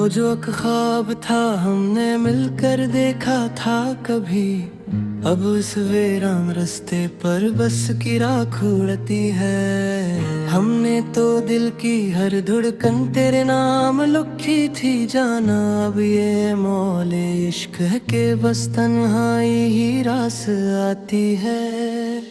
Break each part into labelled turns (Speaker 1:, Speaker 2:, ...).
Speaker 1: जो एक ख्वाब था हमने मिलकर देखा था कभी, अब इस वीरान रास्ते पर बस की राख उड़ती है। हमने तो दिल की हर धड़कन तेरे नाम लिखी थी जाना, अब ये मौले इश्क है के बस तन्हाई ही रास आती है।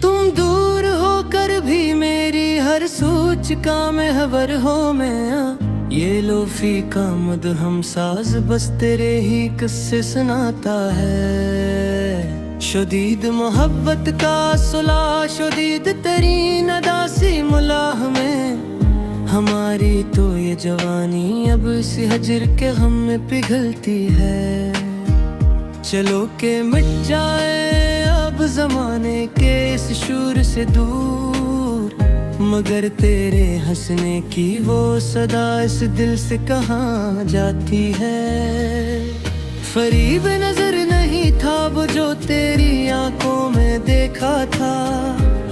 Speaker 1: तुम दूर होकर भी मेरी हर सोच का महवर हो मैं, ये लोफी का मद हम साज बस तेरे ही किस्से सुनाता है। शदीद मोहब्बत का सुला शदीद तरीन अदासी मुलाह में, हमारी तो ये जवानी अब इस हजर के गम में पिघलती है। चलो के मिट जाए अब जमाने के इस शूर से दूर, मगर तेरे हंसने की वो सदा इस दिल से कहाँ जाती है। फरीब नजर नहीं था वो जो तेरी आंखों में देखा था,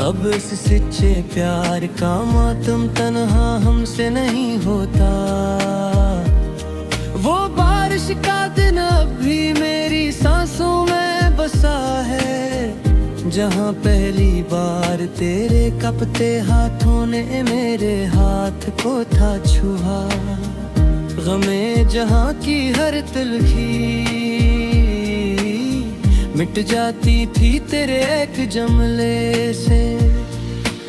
Speaker 1: अब इस सच्चे प्यार का मातम तन्हा हमसे नहीं होता। वो बारिश का दिन अब भी मेरी सांसों में बसा है, जहाँ पहली बार तेरे कपते हाथों ने मेरे हाथ को था छुआ। गमे जहाँ की हर तिलखी मिट जाती थी तेरे एक जमले से,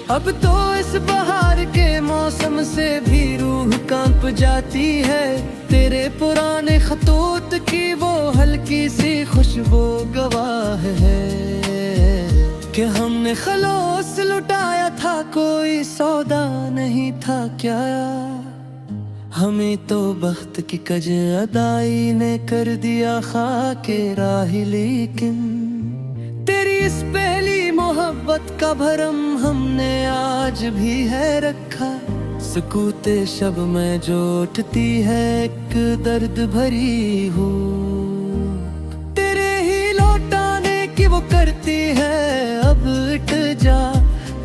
Speaker 1: अब तो इस बहार के मौसम से भी रूह कांप जाती है। तेरे पुराने खतूत की वो हल्की सी खुशबू गवाह है कि हमने खलोस लुटाया था, कोई सौदा नहीं था क्या। हमें तो बख्त की कज अदाई ने कर दिया खाके राही, लेकिन तेरी इस पहली मोहब्बत का भरम हमने आज भी है रखा। सुकूते शब में जो उठती है एक दर्द भरी हूँ, तेरे ही लौटाने की वो करती है। अब उठ जा,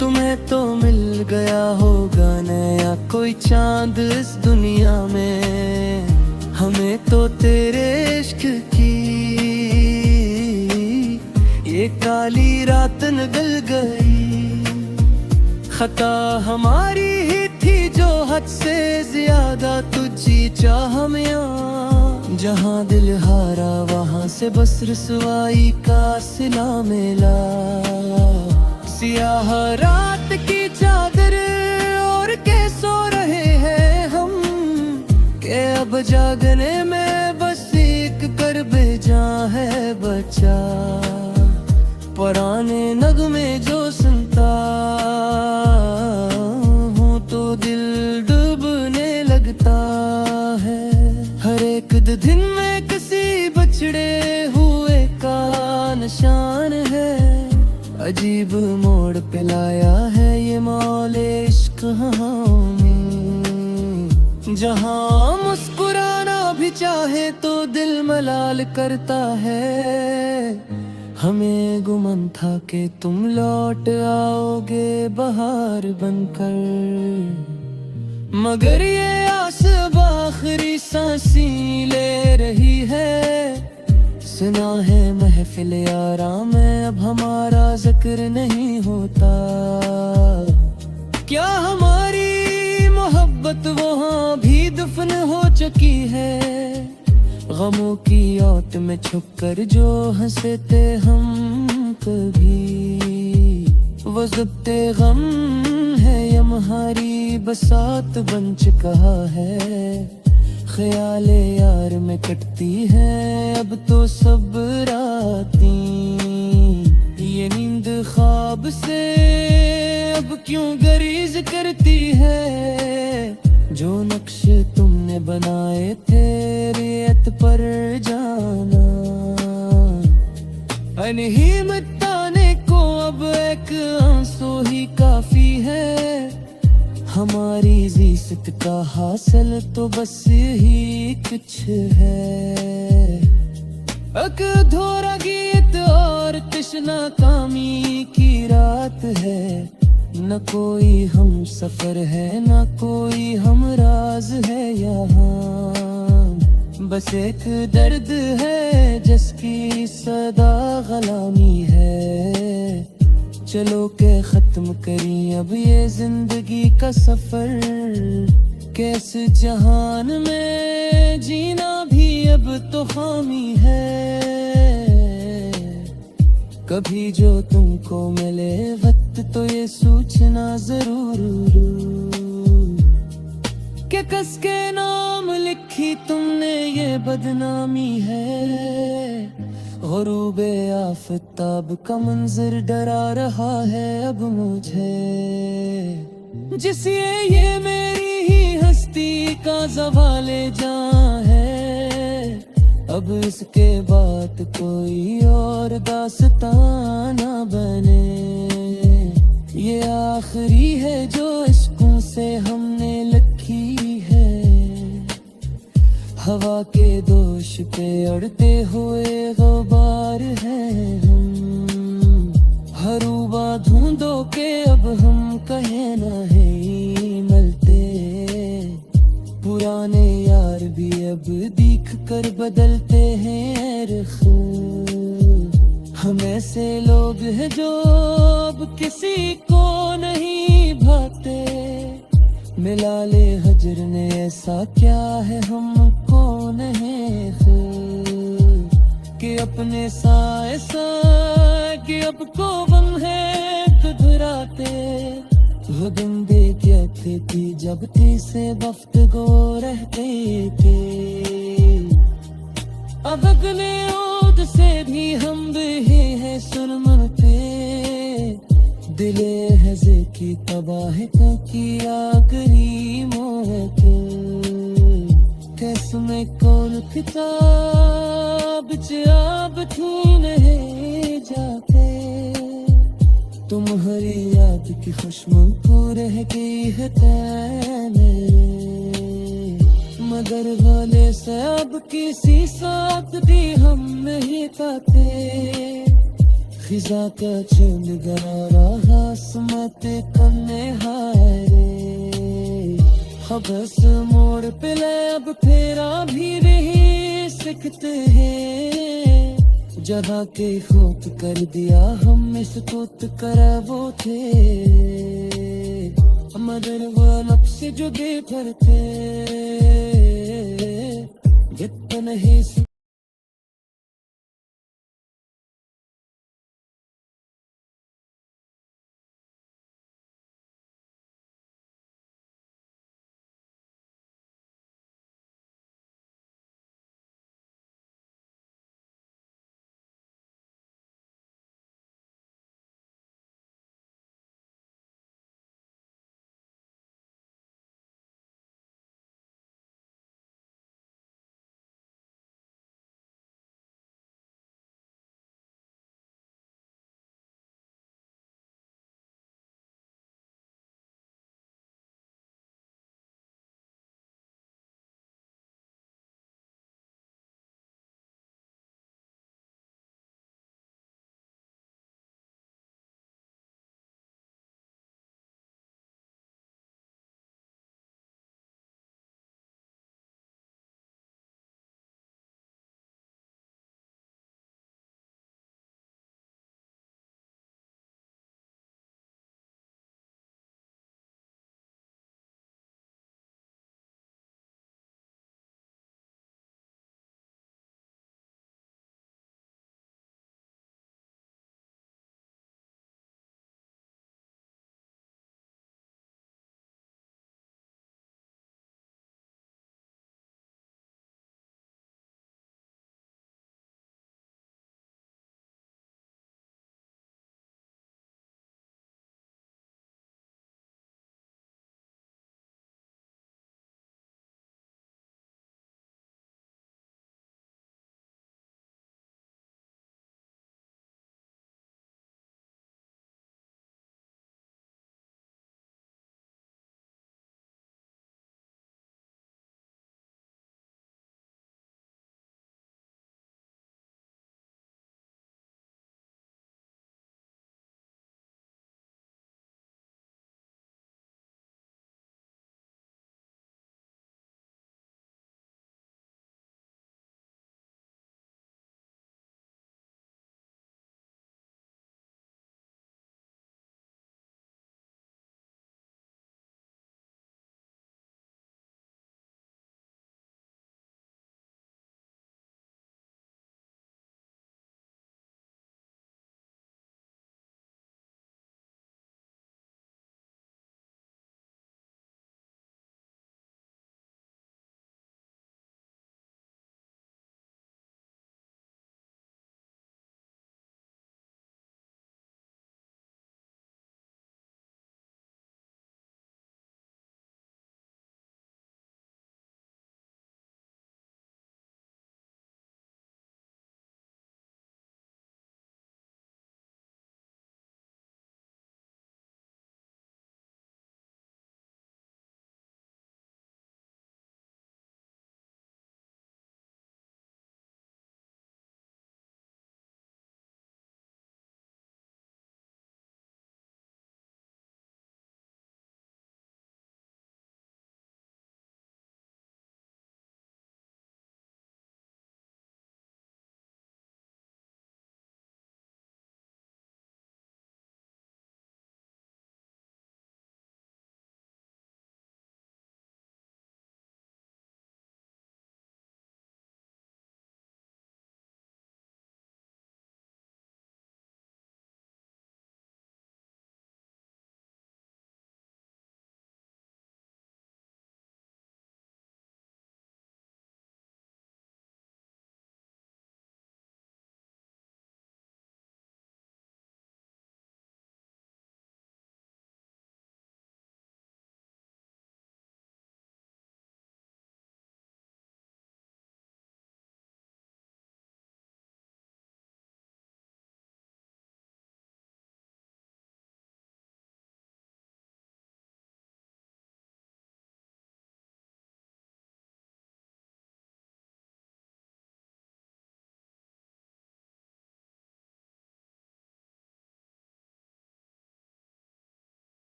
Speaker 1: तुम्हें तो मिल गया होगा नया कोई चांद इस दुनिया में, हमें तो तेरे इश्क की ये काली रात निकल गई। खता हमारी ही थी जो हद से ज्यादा तुझी चाह में, जहाँ दिल हारा वहाँ से बस रसवाई का सिला मिला। सियाह रात की चादर और के सो रहे हैं हम, के अब जागने में बस एक कर बेजा है बचा। पुराने नगमे जो सुनता हूँ तो दिल डूबने लगता है। हर एक दिन में किसी बछड़े हुए का निशान है, अजीब मोड़ पे लाया है ये मौले इश्क हमें। जहाँ मुस्कुराना भी चाहे तो दिल मलाल करता है। हमें गुमन था कि तुम लौट आओगे बहार बनकर, मगर ये आस आखिरी सांसी ले रही है। सुना है महफिल यारा में अब हमारा जिक्र नहीं होता, क्या हमारी मोहब्बत वहाँ भी दफन हो चुकी है। गमों की औत में छुपकर जो हंसे थे हम कभी, वो ज़ब्ते गम है यमहारी बसात बन चुका है। ख्याले यार में कटती है अब तो सब रातें, ये नींद ख्वाब से अब क्यों गरीज करती है। जो नक्श तुमने बनाए थे रेत पर जाना, अनहीम ताने को अब एक आंसू ही काफी है। हमारी ज़िस्त का हासिल तो बस यही कुछ है, एक अधूरा गीत और तृष्णा कामी की रात है। न कोई हम सफर है न कोई हम राज है यहाँ। बस एक दर्द है जिसकी सदा गुलामी है। चलो के खत्म करी अब ये जिंदगी का सफर, कैस जहान में जीना भी अब तो खामी है। कभी जो तुमको मिले वक्त तो ये सोचना जरूर कि कस के नाम लिखी तुमने ये बदनामी है। गुरूबे आफताब का मंजर डरा रहा है अब मुझे, जिसे ये मेरी ही हस्ती का ज़वाले जां है। अब इसके बाद कोई और दास्तां ना बने, ये आखिरी है जो इश्कों से हमने लिखी है। हवा के दोष पे अड़ते हुए गुबार हैं हम, हरूबा धुंधों के अब हम कहे नहीं मिलते। पुराने यार भी अब दिख कर बदलते हैं रुख, हम ऐसे लोग हैं जो अब किसी को नहीं भाते। मिला ले हजर ने ऐसा क्या है हमको नहीं कि अपने साए कि अब को गम है घबराते। वो दिन देखे थी जब से वक्त गो रहते थे, अब अगले ओद से भी हम भी हैं सुरमन पे। दिले हज़े की तबाह की आखिरी मौत, कैस में कौन किताब आप थी नहीं जाते। तुम्हारी याद की खुशबू को रह गई है मेरे, मगर वाले से अब किसी साथ भी हम नहीं पाते। खिजा का चुन गरा समत कन्ने हारे, बस मोड़ पे ले अब फेरा भी नहीं सकते हैं। जगह के खोत कर दिया हम इसको कर वो थे, मगर वो नफ्स जो बेफरते जितना ही